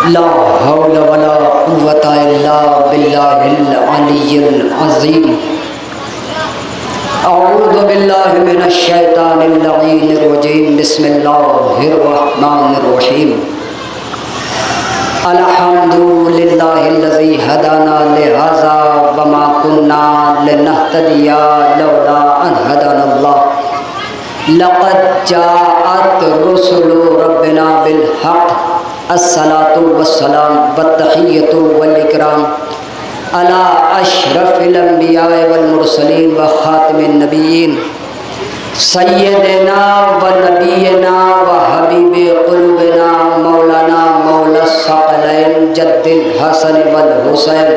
لا حول ولا قوة إلا بالله العلي العظيم أعوذ بالله من الشيطان اللعين الرجيم بسم الله الرحمن الرحيم الحمد لله الذي هدانا لهذا وما كنا لنهتدي لولا أن هدانا الله لقد جاءت رسل ربنا بالحق الصلاة والسلام والتحية والإكرام على أشرف الأنبياء والمرسلين وخاتم النبيين سيدنا ونبينا وحبيب قلوبنا مولانا مولا الثقلين جد الحسن والحسين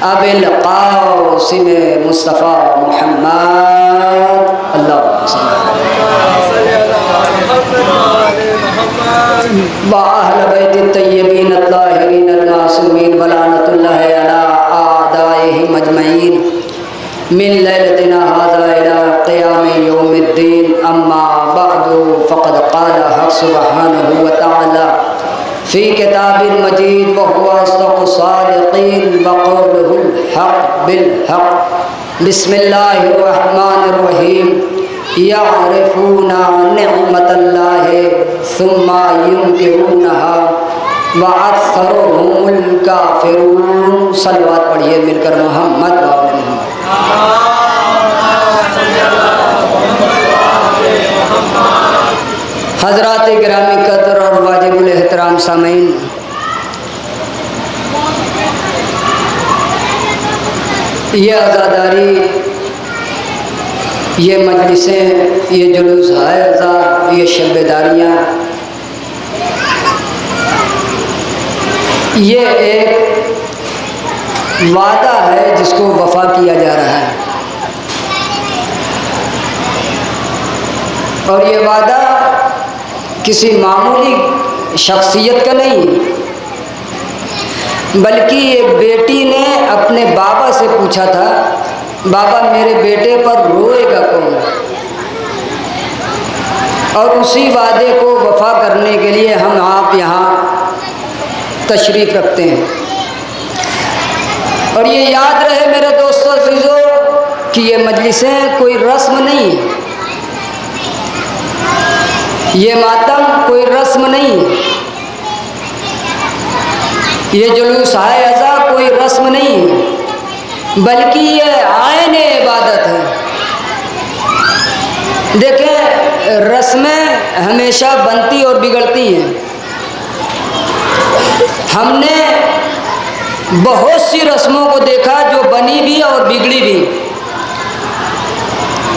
أبي القاسم مصطفى محمد اللهم صل وأهل بيت الطيبين الطاهرين المعصومين ولعنة الله على أعدائهم أجمعين من ليلتنا هذا إلى قيام يوم الدين أما بعد فقد قال حق سبحانه وتعالى في كتاب المجيد وهو أصدق الصادقين وقوله الحق بالحق بسم الله الرحمن الرحيم يعرفون نعمة الله ثم ينكرونها وأكثرهم الكافرون صلوات پڑھیے مل کر محمد وآل محمد. حضرات گرامی قدر اور واجب الاحترام سامعین، یہ عزاداری، یہ مجلسیں، یہ جلوس ہائے عزا، یہ شب داریاں، یہ ایک وعدہ ہے جس کو وفا کیا جا رہا ہے، اور یہ وعدہ کسی معمولی شخصیت کا نہیں، بلکہ ایک بیٹی نے اپنے بابا سے پوچھا تھا، بابا میرے بیٹے پر روئے گا کون؟ اور اسی وعدے کو وفا کرنے کے لیے ہم آپ یہاں تشریف رکھتے ہیں. اور یہ یاد رہے میرے دوستو عزیزو کہ یہ مجلسیں کوئی رسم نہیں، یہ ماتم کوئی رسم نہیں، یہ جلوس ہائے عزا کوئی رسم نہیں، بلکہ یہ عین عبادت ہے. دیکھیں رسمیں ہمیشہ بنتی اور بگڑتی ہیں. ہم نے بہت سی رسموں کو دیکھا جو بنی بھی اور بگڑی بھی،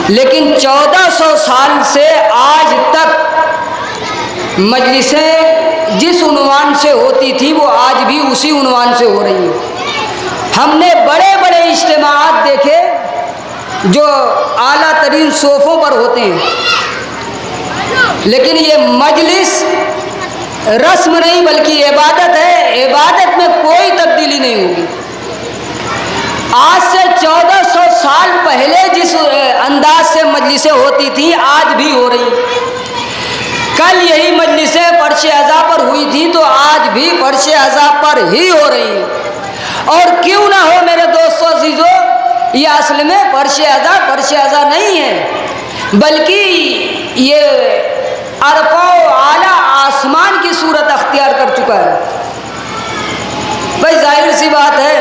لیکن 1400 سال سے آج تک مجلسیں جس عنوان سے ہوتی تھی وہ آج بھی اسی عنوان سے ہو رہی ہیں. ہم نے بڑے بڑے اجتماعات دیکھے جو اعلیٰ ترین صوفوں پر ہوتے ہیں، لیکن یہ مجلس رسم نہیں بلکہ عبادت ہے. عبادت میں کوئی تبدیلی نہیں ہوگی. آج سے 1400 سال پہلے جس انداز سے مجلسیں ہوتی تھیں آج بھی ہو رہی. کل یہی مجلسیں فرش عزا پر ہوئی تھی تو آج بھی فرش عزا پر ہی ہو رہی ہیں. اور کیوں نہ ہو میرے دوستو عزیزو، یہ اصل میں فرش عزا نہیں ہے، بلکہ یہ ارفع و اعلیٰ آسمان کی صورت اختیار کر چکا ہے. بھائی ظاہر سی بات ہے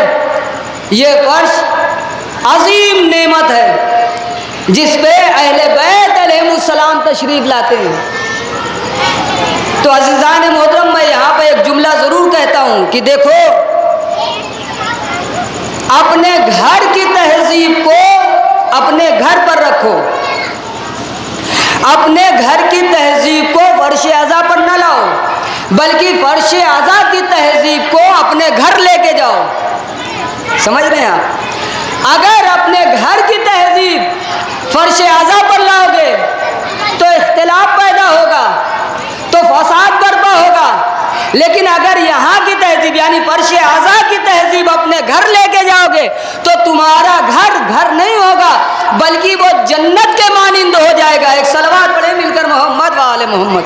یہ فرش عظیم نعمت ہے جس پہ اہل بیت علیہم السلام تشریف لاتے ہیں. تو عزیزان محترم میں یہاں پہ ایک جملہ ضرور کہتا ہوں کہ دیکھو اپنے گھر کی تہذیب کو اپنے گھر پر رکھو، اپنے گھر کی تہذیب کو فرش عزا پر نہ لاؤ، بلکہ فرش عزا کی تہذیب کو اپنے گھر لے کے جاؤ. سمجھ رہے ہیں آپ؟ اگر اپنے گھر کی تہذیب فرش عزا پر لاؤ گے تو اختلاف پیدا ہوگا، تو فساد برپا ہوگا. لیکن اگر یہاں کی تہذیب یعنی فرش عزا کی تہذیب اپنے گھر لے کے جاؤ گے تو تمہارا گھر گھر نہیں ہوگا بلکہ وہ جنت کے مانند ہو جائے گا. ایک صلوات پڑھیں مل کر محمد و آل محمد.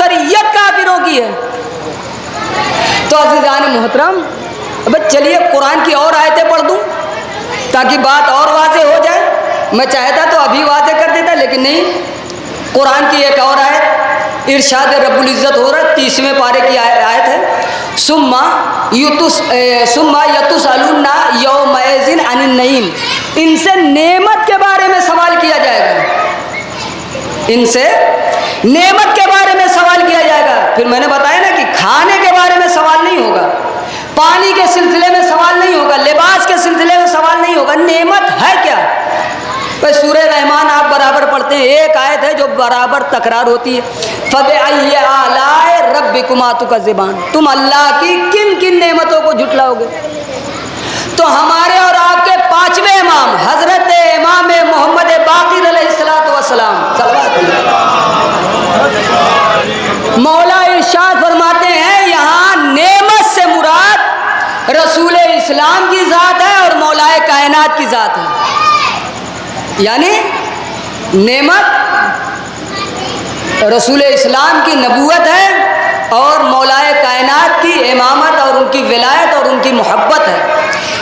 اکثریت کافروں کی ہے۔ تو عزیزان محترم، اب چلیے قرآن کی اور آیتیں پڑھ دوں تاکہ بات اور واضح ہو جائے۔ میں چاہتا تو ابھی واضح کر دیتا، لیکن نہیں۔ قرآن کی ایک اور آیت، ارشاد رب العزت ہو رہا ہے، 30ویں پارے کی آیت ہے، ثم یتسألون یومئذ عن النعیم، ان سے نعمت کے بارے میں سوال کیا جائے گا، ان سے نعمت کے بارے میں سوال کیا جائے گا۔ پھر میں نے بتایا نا کہ کھانے کے بارے میں سوال نہیں ہوگا، پانی کے سلسلے میں سوال نہیں ہوگا، لباس کے سلسلے میں سوال نہیں ہوگا، نعمت ہے کیا؟ بھائی سورہ رحمان آپ برابر پڑھتے ہیں، ایک آیت ہے جو برابر تکرار ہوتی ہے، فَبِأَيِّ آلَاءِ رَبِّكُمَا تُكَذِّبَانِ، تم اللہ کی کن کن نعمتوں کو جھٹلاؤ گے؟ تو ہمارے اور آپ کے پانچویں امام حضرت امام محمد باقر علیہ الصلوۃ والسلام مولا ارشاد فرماتے ہیں، یہاں نعمت سے مراد رسول اسلام کی ذات ہے اور مولا کائنات کی ذات ہے، یعنی نعمت رسول اسلام کی نبوت ہے اور مولا کائنات کی امامت اور ان کی ولایت اور ان کی محبت ہے۔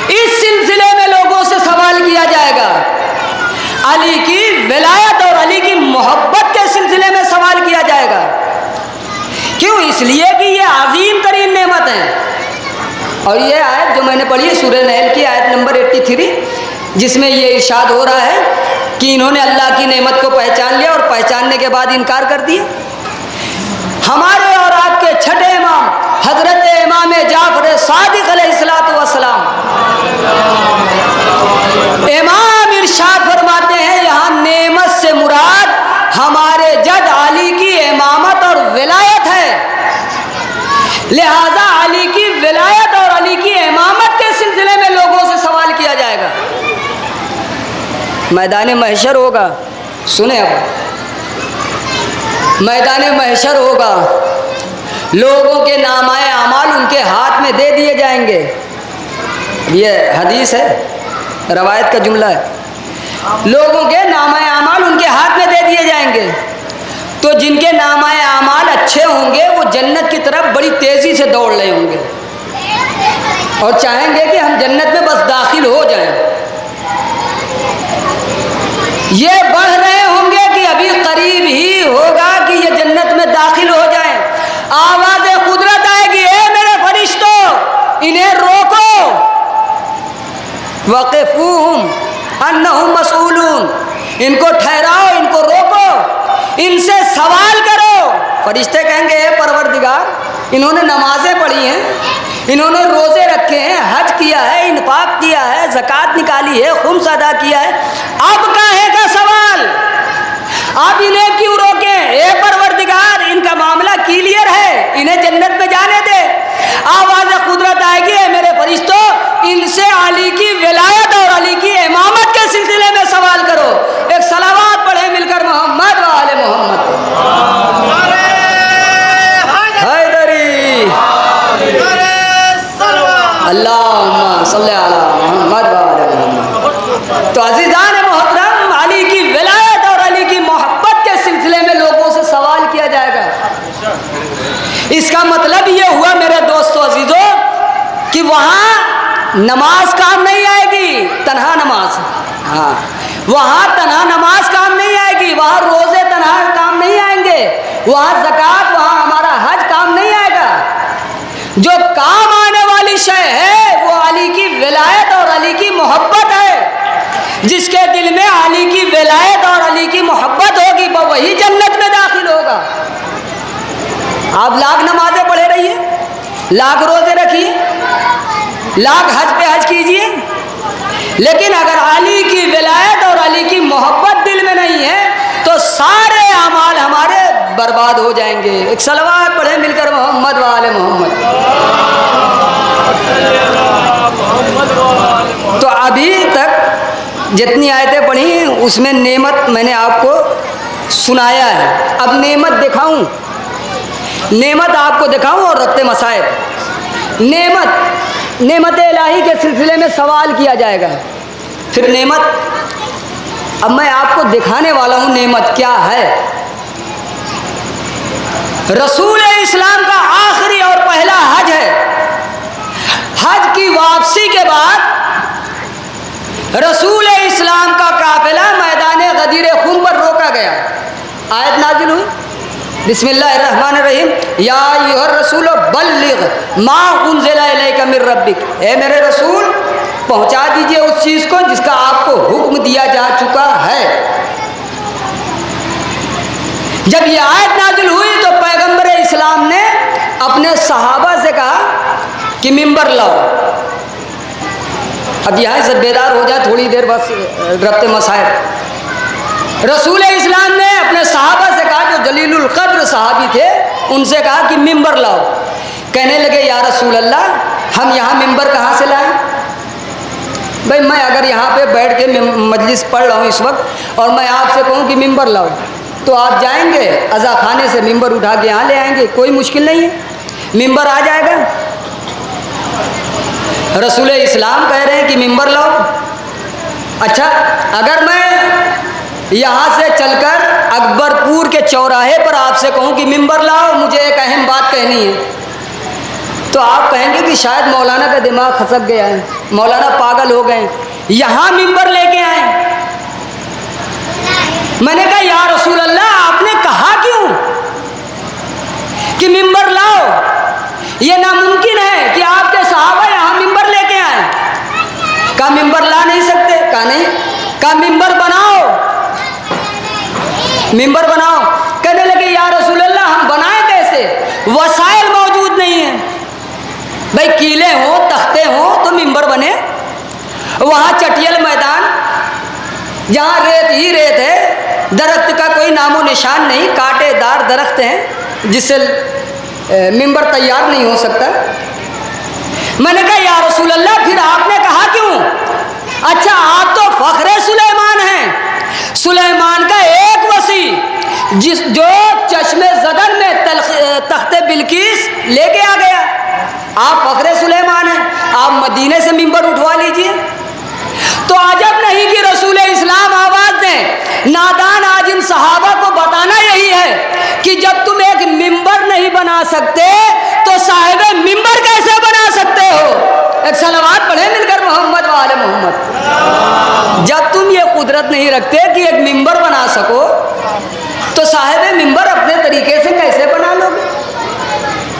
اس سلسلے میں لوگوں سے سوال کیا جائے گا، علی کی ولایت اور علی کی محبت کے سلسلے میں سوال کیا جائے گا۔ کیوں؟ اس لیے کہ یہ عظیم ترین نعمت ہے۔ اور یہ آیت جو میں نے پڑھی ہے سورہ نحل کی آیت نمبر 83، جس میں یہ ارشاد ہو رہا ہے کہ انہوں نے اللہ کی نعمت کو پہچان لیا اور پہچاننے کے بعد انکار کر دیا۔ ہمارے اور آپ کے چھٹے امام حضرت امام جعفر صادق علیہ الصلوۃ والسلام امام ارشاد فرماتے ہیں، یہاں نعمت سے مراد ہمارے جد علی کی امامت اور ولایت ہے، لہذا علی کی ولایت اور علی کی امامت کے سلسلے میں لوگوں سے سوال کیا جائے گا۔ میدان محشر ہوگا، سنیں اب، میدان محشر ہوگا، لوگوں کے نامۂ اعمال ان کے ہاتھ میں دے دیے جائیں گے۔ یہ حدیث ہے، روایت کا جملہ ہے، لوگوں کے نامۂ اعمال ان کے ہاتھ میں دے دیے جائیں گے۔ تو جن کے نامۂ اعمال اچھے ہوں گے وہ جنت کی طرف بڑی تیزی سے دوڑ رہے ہوں گے اور چاہیں گے کہ ہم جنت میں بس داخل ہو جائیں۔ یہ بڑھ رہے ہوں گے کہ ابھی قریب ہی ہوگا کہ یہ جنت میں داخل ہو جائیں۔ آواز قدرت آئے گی، اے میرے فرشتوں انہیں روکو، وقفوہم انہم مسئولون، ان کو ٹھہراؤ، ان کو روکو، ان سے سوال کرو۔ فرشتے کہیں گے، اے پروردگار، انہوں نے نمازیں پڑھی ہیں، انہوں نے روزے رکھے ہیں، حج کیا ہے، انفاق کیا ہے، زکوٰۃ نکالی ہے، خمس ادا کیا ہے، اب کاہے کا سوال؟ آپ انہیں کیوں روکیں؟ اے پروردگار، ان کا معاملہ کلیئر ہے، انہیں جنت میں جانے دے۔ آواز قدرت آئے گی، اے میرے فرشتوں ان سے علی کی ولایت اور علی کی امامت کے سلسلے میں سوال کرو۔ ایک صلوات پڑھیں مل کر، محمد و آل محمد۔ حیدری اللہم صلی علی محمد و آل محمد۔ تو عزیزان محترم، علی کی ولایت اور علی کی محبت کے سلسلے میں لوگوں سے سوال کیا جائے گا۔ اس کا مطلب یہ ہوا میرے دوستو عزیزو کہ وہاں نماز کام نہیں آئے گی، تنہا نماز، ہاں وہاں تنہا نماز کام نہیں آئے گی، وہاں روزے تنہا کام نہیں آئیں گے، وہاں زکوٰۃ، وہاں ہمارا حج کام نہیں آئے گا۔ جو کام آنے والی شے ہے وہ علی کی ولایت اور علی کی محبت ہے۔ جس کے دل میں علی کی ولایت اور علی کی محبت ہوگی وہ وہی جنت میں داخل ہوگا۔ آپ لاکھ نمازیں پڑھے رہیے، لاکھ روزے رکھیے، لاکھ حج پہ حج کیجیے، لیکن اگر علی کی ولایت اور علی کی محبت دل میں نہیں ہے تو سارے اعمال ہمارے برباد ہو جائیں گے۔ ایک صلوات پڑھیں مل کر، محمد و آل محمد۔ تو ابھی تک جتنی آیتیں پڑھی اس میں نعمت میں نے آپ کو سنایا ہے، اب نعمت دکھاؤں، نعمت آپ کو دکھاؤں اور ربط مسائب۔ نعمت الہی کے سلسلے میں سوال کیا جائے گا۔ پھر نعمت، اب میں آپ کو دکھانے والا ہوں نعمت کیا ہے۔ رسول اسلام کا آخری اور پہلا حج ہے. حج کی واپسی کے بعد رسول اسلام کا قافلہ میدان غدیر خم پر روکا گیا. آیت نازل ہوئی بسم اللہ الرحمن الرحیم یا ایھا الرسول بلغ ما انزل الیک من ربک. اے میرے رسول پہنچا دیجئے اس چیز کو جس کا آپ کو حکم دیا جا چکا ہے. جب یہ آیت نازل ہوئی تو پیغمبر اسلام نے اپنے صحابہ سے کہا کہ ممبر لاؤ. اب یہاں سے بیدار ہو جائے تھوڑی دیر بس ربط مسائل. رسول اسلام نے اپنے صحابہ سے کہا جو جلیل القدر صحابی تھے ان سے کہا کہ ممبر لاؤ. کہنے لگے یا رسول اللہ ہم یہاں ممبر کہاں سے لائیں؟ بھائی میں اگر یہاں پہ بیٹھ کے مجلس پڑھ رہا ہوں اس وقت اور میں آپ سے کہوں کہ ممبر لاؤ تو آپ جائیں گے عزا خانے سے ممبر اٹھا کے یہاں لے آئیں گے؟ کوئی مشکل نہیں ہے، ممبر آ جائے گا. رسول اسلام کہہ رہے ہیں کہ ممبر لاؤ. اچھا اگر میں یہاں سے چل کر اکبر پور کے چوراہے پر آپ سے کہوں کہ ممبر لاؤ مجھے ایک اہم بات کہنی ہے تو آپ کہیں گے کہ شاید مولانا کا دماغ کھسک گیا ہے، مولانا پاگل ہو گئے، یہاں ممبر لے کے آئیں. میں نے کہا یا رسول اللہ آپ نے کہا کیوں کہ ممبر لاؤ؟ یہ ناممکن ہے کہ آپ کے صحابہ یہاں ممبر لے کے آئیں. کہا ممبر لا نہیں سکتے؟ کہا نہیں. کہا ممبر بناؤ، ممبر بناؤ. کہنے لگے یا رسول اللہ ہم بنائیں کیسے؟ وسائل موجود نہیں ہیں. بھائی کیلے ہوں تختے ہوں تو ممبر بنے. وہاں چٹیل میدان جہاں ریت ہی ریت ہے، درخت کا کوئی نام و نشان نہیں، کانٹے دار درخت ہیں جس سے ممبر تیار نہیں ہو سکتا. میں نے کہا یا رسول اللہ پھر آپ نے کہا کیوں؟ اچھا آپ تو فخر سلیمان ہیں، سلیمان کا ایک وصی جو چشم زدن میں تخت بلقیس لے کے آ گیا، آپ فخر سلیمان ہیں، آپ مدینے سے ممبر اٹھوا لیجئے. تو عجب نہیں کہ رسول اسلام آواز دیں. نادان آج ان صحابہ کو بتانا یہی ہے کہ جب تم ایک ممبر نہیں بنا سکتے تو صاحب ممبر کیسے بنا سکتے ہو؟ ایک صلوات پڑھیں مل کر محمد و آل محمد. جب تم یہ قدرت نہیں رکھتے کہ ایک ممبر بنا سکو تو صاحب ممبر اپنے طریقے سے کیسے بنا لو گے؟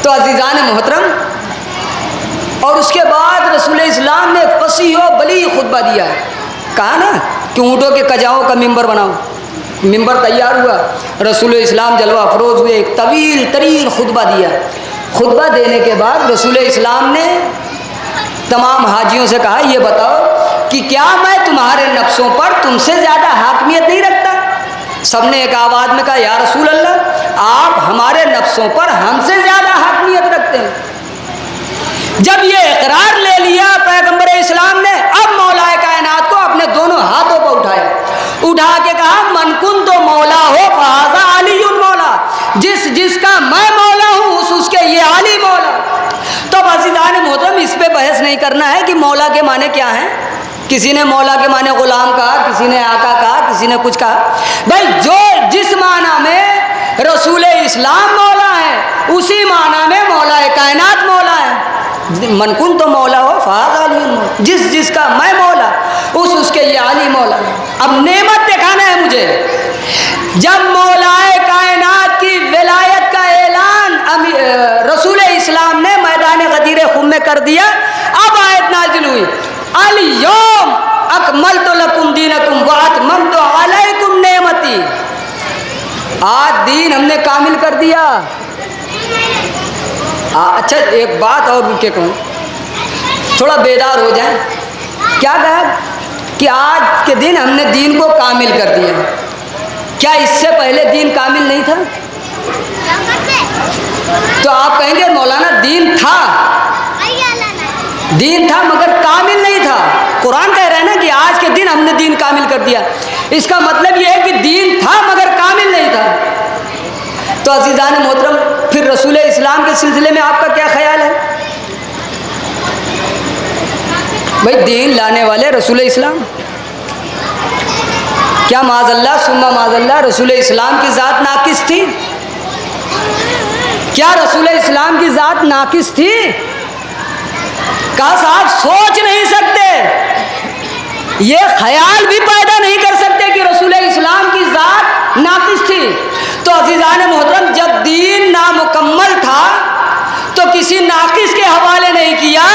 تو عزیزان محترم، اور اس کے بعد رسول اسلام نے فصیح و بلیغ خطبہ دیا. کہا نا کہ اونٹوں کے کجاؤں کا ممبر بناؤ. ممبر تیار ہوا، رسول اسلام جلوہ افروز ہوئے، ایک طویل ترین خطبہ دیا. خطبہ دینے کے بعد رسول اسلام نے تمام حاجیوں سے کہا یہ بتاؤ کہ کیا میں تمہارے نفسوں پر تم سے زیادہ حاکمیت نہیں رکھتا؟ سب نے ایک آواز میں کہا یا رسول اللہ آپ ہمارے نفسوں پر ہم سے زیادہ حاکمیت رکھتے ہیں. جب یہ اقرار لے لیا پیغمبر اسلام نے، اب مولا کائنات کو اپنے دونوں ہاتھوں پر اٹھایا، اٹھا کے کہا من کن تو مولا ہو فہذا علی مولا. جس کا میں مولا ہوں اس کے یہ علی مولا. تو عزیزان محترم اس پہ بحث نہیں کرنا ہے کہ مولا کے معنی کیا ہیں. کسی نے مولا کے معنی غلام کہا، کسی نے آقا کہا، کسی نے کچھ کہا. بھائی جو جس معنی میں رسول اسلام مولا ہے اسی معنی میں مولا کائنات مولا ہے. من کن تو مولا ہو فہذا علی مولا. جس کا میں مولا اس کے یہ علی مولا. اب نعمت دکھانا ہے مجھے. جب مولا کائنات کی ولایت کا اعلان رسول اسلام نے میدان غدیر خم میں کر دیا، اب آیت نازل ہوئی الیوم اکملت لکم دینکم واتممت علیکم نعمتی. آج دین ہم نے کامل کر دیا. اچھا ایک بات اور رک کے کہوں، تھوڑا بیدار ہو جائیں. کیا کہا کہ آج کے دن ہم نے دین کو کامل کر دیا. کیا اس سے پہلے دین کامل نہیں تھا؟ تو آپ کہیں گے مولانا دین تھا مگر کامل نہیں تھا. قرآن کہہ رہا ہے نا کہ آج کے دن ہم نے دین کامل کر دیا. اس کا مطلب یہ ہے کہ دین تھا مگر کامل نہیں تھا. تو عزیزان محترم پھر رسول اسلام کے سلسلے میں آپ کا کیا خیال ہے؟ بھائی دین لانے والے رسول اسلام، کیا معاذ اللہ ثم معاذ اللہ رسول اسلام کی ذات ناقص تھی؟ کیا رسول اسلام کی ذات ناقص تھی؟ کہا صاحب سوچ نہیں سکتے، یہ خیال بھی پیدا نہیں کر سکتے کہ رسول اسلام کی ذات ناقص تھی۔ تو عزیزان محترم، جب دین نامکمل تھا تو کسی ناقص کے حوالے نہیں کیا،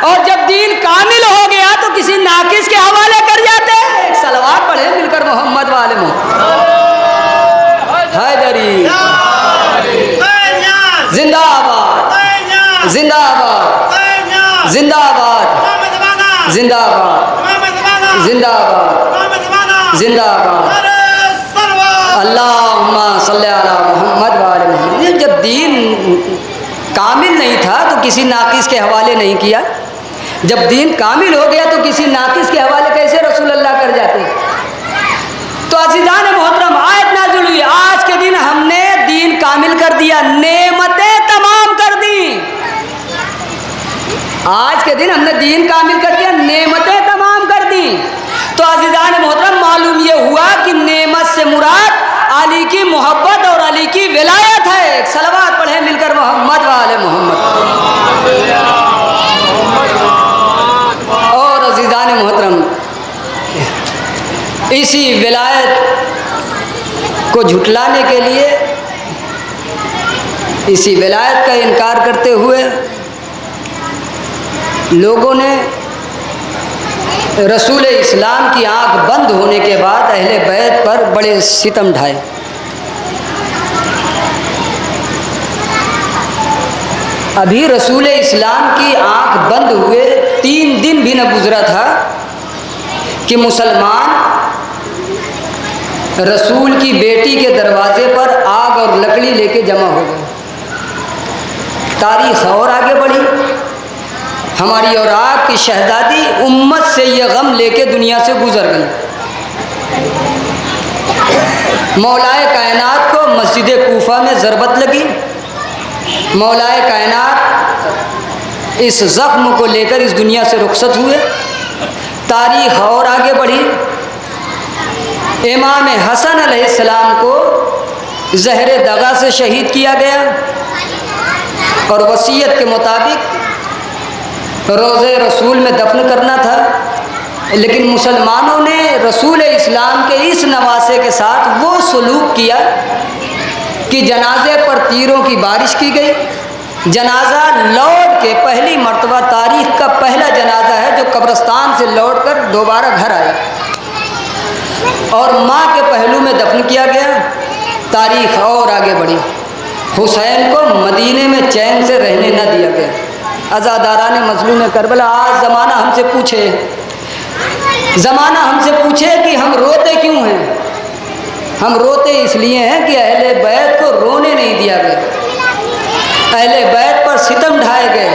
اور جب دین کامل ہو گیا تو کسی ناقص کے حوالے کر جاتے۔ ایک صلوات پڑھیں مل کر محمد والے محمد حیدری زندہ آباد، زندہ آباد، زندہ آباد، زندہ آباد، زندہ آباد، زندہ آباد، اللہم صلی علی محمد وآل محمد۔ جب دین کامل نہیں تھا تو کسی ناقص کے حوالے نہیں کیا، جب دین کامل ہو گیا تو کسی ناقص کے حوالے کیسے رسول اللہ کر جاتے؟ تو عزیزان محترم، آیت نازل ہوئی، آج کے دن ہم نے دین کامل کر دیا، نعمتیں تمام کر دی۔ آج کے دن ہم نے دین کامل کر دیا، نعمتیں تمام کر دی۔ تو عزیزان محترم، معلوم یہ ہوا کہ نعمت سے مراد علی کی محبت اور علی کی ولایت ہے۔ ایک صلوات پڑھیں مل کر محمد والے محمد۔ اور عزیزان محترم، اسی ولایت کو جھٹلانے کے لیے، اسی ولایت کا انکار کرتے ہوئے لوگوں نے رسول اسلام کی آنکھ بند ہونے کے بعد اہل بیت پر بڑے ستم ڈھائے۔ ابھی رسول اسلام کی آنکھ بند ہوئے 3 دن بھی نہ گزرا تھا کہ مسلمان رسول کی بیٹی کے دروازے پر آگ اور لکڑی لے کے جمع ہو گئے۔ تاریخ اور آگے بڑھی، ہماری اور آپ کی شہزادی امت سے یہ غم لے کے دنیا سے گزر گئی۔ مولائے کائنات کو مسجد کوفہ میں ضربت لگی، مولائے کائنات اس زخم کو لے کر اس دنیا سے رخصت ہوئے۔ تاریخ اور آگے بڑھی، امام حسن علیہ السلام کو زہر دغا سے شہید کیا گیا، اور وصیت کے مطابق روضہ رسول میں دفن کرنا تھا، لیکن مسلمانوں نے رسول اسلام کے اس نواسے کے ساتھ وہ سلوک کیا کہ جنازے پر تیروں کی بارش کی گئی۔ جنازہ لوٹ کے، پہلی مرتبہ تاریخ کا پہلا جنازہ ہے جو قبرستان سے لوٹ کر دوبارہ گھر آیا، اور ماں کے پہلو میں دفن کیا گیا۔ تاریخ اور آگے بڑھی، حسین کو مدینے میں چین سے رہنے نہ دیا گیا۔ عزاداران مظلوم کربلا، آج زمانہ ہم سے پوچھے کہ ہم روتے کیوں ہیں؟ ہم روتے اس لیے ہیں کہ اہل بیت کو رونے نہیں دیا گیا، اہل بیت پر ستم ڈھائے گئے،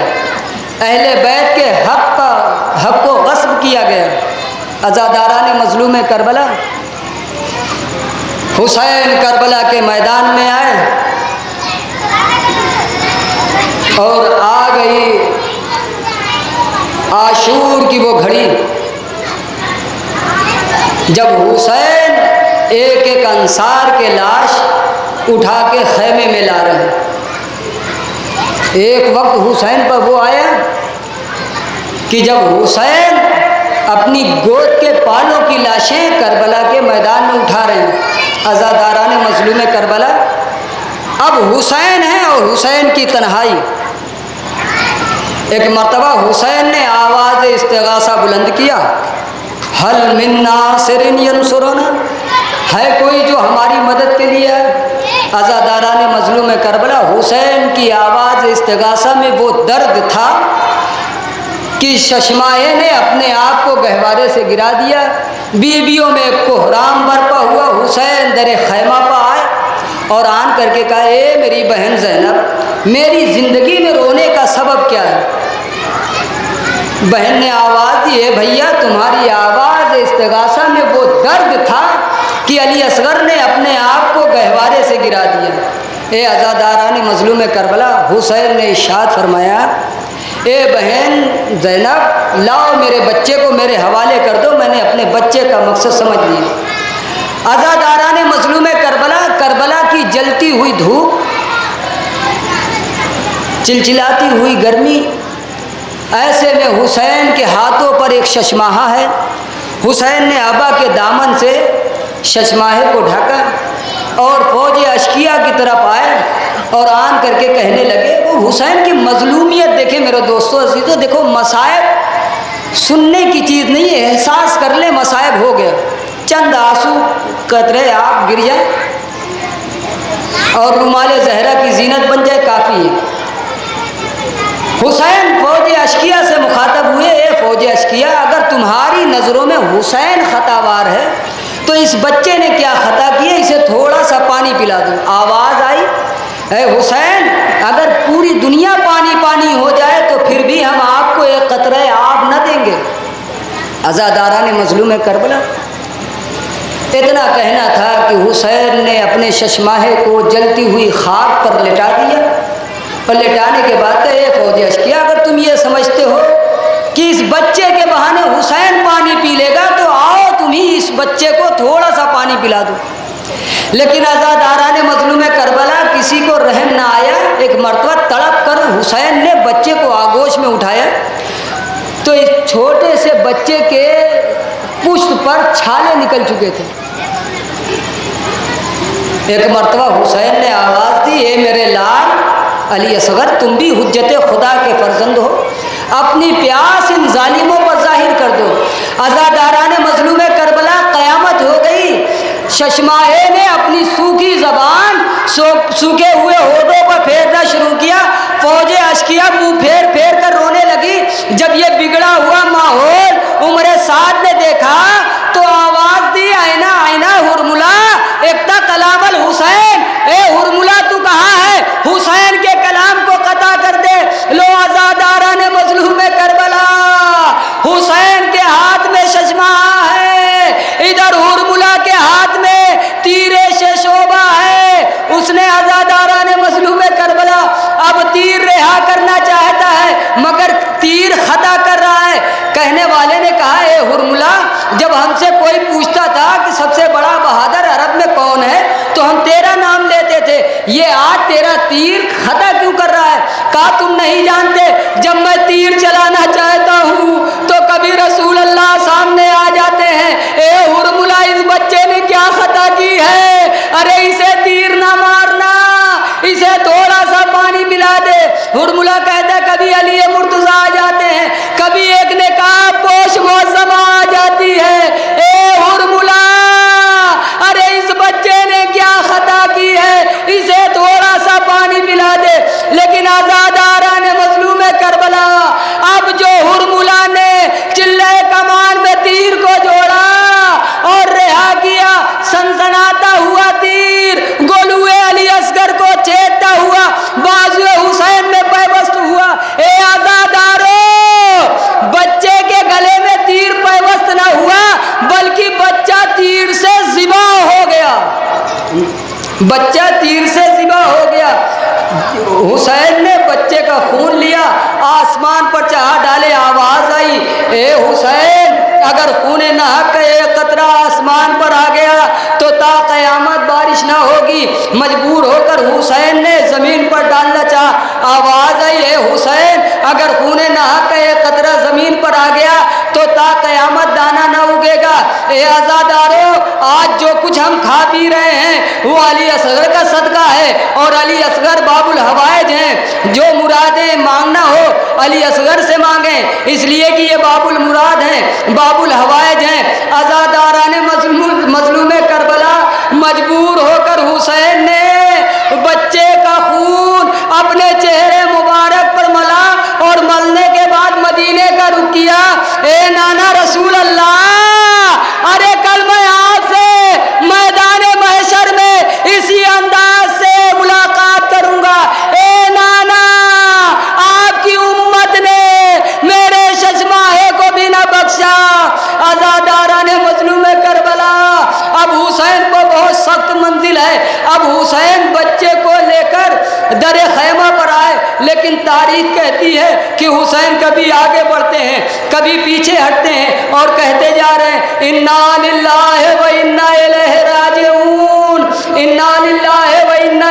اہل بیت کے حق کو غصب کیا گیا۔ عزاداران مظلوم کربلا، حسین کربلا کے میدان میں آئے اور آ گئی عاشور کی وہ گھڑی جب حسین ایک ایک انصار کے لاش اٹھا کے خیمے میں لا رہے ہیں۔ ایک وقت حسین پر وہ آیا کہ جب حسین اپنی گود کے پالوں کی لاشیں کربلا کے میدان میں اٹھا رہے ہیں۔ عزاداران مظلوم کربلا، اب حسین ہیں اور حسین کی تنہائی۔ ایک مرتبہ حسین نے آواز استغاثہ بلند کیا، حل من ناصر ینصرنا، ہے کوئی جو ہماری مدد کے لیے ہے؟ عزاداران مظلوم کربلا، حسین کی آواز استغاثہ میں وہ درد تھا کہ ششمائے نے اپنے آپ کو گہوارے سے گرا دیا، بیویوں میں کوہرام برپا ہوا۔ حسین در خیمہ پہ آئے اور آن کر کے کہا، اے میری بہن زینب، میری زندگی میں رونے کا سبب کیا ہے؟ بہن نے آواز دی، اے بھیا، تمہاری آواز استغاثہ میں وہ درد تھا کہ علی اصغر نے اپنے آپ کو گہوارے سے گرا دیا۔ اے عزاداران مظلوم کربلا، حسین نے ارشاد فرمایا، اے بہن زینب، لاؤ میرے بچے کو میرے حوالے کر دو، میں نے اپنے بچے کا مقصد سمجھ لیا۔ عزاداران مظلوم کربلا، کربلا کی جلتی ہوئی دھوپ چلچلاتی ہوئی گرمی، ایسے میں حسین کے ہاتھوں پر ایک ششماہا ہے. حسین نے ابا کے دامن سے ششماہے کو ڈھکا اور فوج اشکیا کی طرف آئے اور آن کر کے کہنے لگے. وہ حسین کی مظلومیت دیکھیں میرے دوستو عزیزو. دیکھو مصائب سننے کی چیز نہیں ہے، احساس کر لیں مصائب ہو گیا، چند آنسو قطرے آپ گر جائیں اور رومال زہرا کی زینت بن جائے کافی ہے. حسین فوج اشکیا سے مخاطب ہوئے. اے فوج اشکیا، اگر تمہاری نظروں میں حسین خطاوار ہے تو اس بچے نے کیا خطا کی ہے؟ اسے تھوڑا سا پانی پلا دو. آواز آئی، اے حسین، اگر پوری دنیا پانی پانی ہو جائے تو پھر بھی ہم آپ کو ایک قطرہ آب نہ دیں گے. عزاداران مظلوم کربلا اتنا کہنا تھا کہ حسین نے اپنے ششماہے کو جلتی ہوئی خاک پر لٹا دیا اور لٹانے کے بعد کہے فوج اشکیا، اگر تم یہ سمجھتے ہو کہ اس بچے کے بہانے حسین پانی پی لے گا تو آؤ تم ہی اس بچے کو تھوڑا سا پانی پلا دو. لیکن عزاداران مظلوم کربلا کسی کو رحم نہ آیا. ایک مرتبہ تڑپ کر حسین نے بچے کو آغوش میں اٹھایا تو اس چھوٹے سے بچے کے پشت پر چھالے نکل چکے تھے. ایک مرتبہ حسین نے آواز دی، اے میرے لال علی اصغر، تم بھی حجت خدا کے فرزند ہو، اپنی پیاس ان ظالموں پر ظاہر کر دو. عزاداران مظلوم کربلا قیامت ہو گئی. ششماہے نے اپنی سوکھی زبان سوکھے ہوئے ہونٹوں پر پھیرنا شروع کیا. فوج اشکیا منہ پھیر پھیر کر رونے لگی. جب یہ بگڑا ہوا ماحول عمر سعد نے دیکھا تو آواز دی، آئینہ آئینہ ہرملا اقطع کلام الحسین. اے ہرملا تو کہاں ہے؟ حسین کے کلام کو قطع کر دے. لو عزاداران مظلوم کربلا، حسین کے ہاتھ میں ششماہا ہے، ادھر ہرملا کے ہاتھ میں تیر شوبہ ہے. اس نے عزاداران مظلوم کربلا اب تیر رہا کرنا چاہتا ہے مگر تیر خطا کر رہا ہے. کہنے والے نے کہا، اے ہرملا، جب ہم سے کوئی پوچھتا تھا کہ سب سے بڑا بہادر عرب میں کون ہے تو ہم تیرا نام لیتے تھے، یہ آج تیرا تیر خطا کیوں کر رہا ہے؟ کہا تم نہیں جانتے، جب میں تیر چلانا چاہتا ہوں تو کبھی رسول اللہ سامنے آ جاتے ہیں. اے ہرملا، اس بچے نے کیا خطا کی ہے؟ ارے اسے تیر نہ مارنا، اسے تھوڑا سا پانی پلا دے. ہرملا کہتا ہے کبھی علی مرتضیٰ آ جاتے ہیں، کبھی ایک نقاب پوش معظمہ آ جاتی ہے. اے ہرملا، ارے اس بچے نے کیا خطا کی ہے؟ اسے تھوڑا سا پانی پلا دے. لیکن عزاداران مظلوم کربلا اب جو ہرملا نے چلے کمان میں تیر کو جوڑا اور رہا کیا، سنسناتا ہوا تیر گولوئے علی اصغر کو چھیدتا ہوا بازو حسین میں پیوست ہوا. اے عزادارو، بچے کے گلے میں تیر پیوست نہ ہوا بلکہ بچہ تیر سے ذبح ہو گیا. بچہ تیر سے ذبح ہو گیا. حسین نے بچے کا خون لیا، آسمان پر چڑھا ڈالے. آواز آئی، اے حسین، اگر خون نحق کا ایک قطرہ آسمان پر آ گیا تو تا قیامت بارش نہ ہوگی. مجبور ہو کر حسین نے زمین پر ڈالنا چاہا. آواز آئی، اے حسین، اگر خون نحق کا ایک قطرہ زمین پر آ گیا تو تا قیامت دانا نہ اگے گا. اے عزادارو، آج جو کچھ ہم کھا پی رہے ہیں وہ علی اصغر کا صدقہ ہے اور علی اصغر باب الحوائج ہیں. جو مرادیں مانگنا ہو علی اصغر سے مانگیں، اس لیے کہ یہ باب المراد ہیں، باب الحوائج ہیں. عزاداران مظلوم کربلا مجبور ہو کر حسین نے بچے کا خون اپنے چہرے مبارک پر ملا اور ملنے کے بعد مدینے کا رخ کیا. اے نانا رسول اللہ، ارے کل میں آپ سے میدان محشر میں اسی انداز سے ملاقات کروں گا. اے نانا، آپ کی امت نے میرے ششماہے کو بھی نہ بخشا. عزاداران مظلوم کربلا اب حسین کو بہت سخت منزل ہے. اب حسین بچے کو لے کر در خیمہ پر آئے، لیکن تاریخ کہتی ہے کہ حسین کبھی آگے بڑھتے ہیں کبھی پیچھے ہٹتے ہیں اور کہتے جا رہے ہیں، انا للہ و انا الیہ راجعون، انا للہ و انا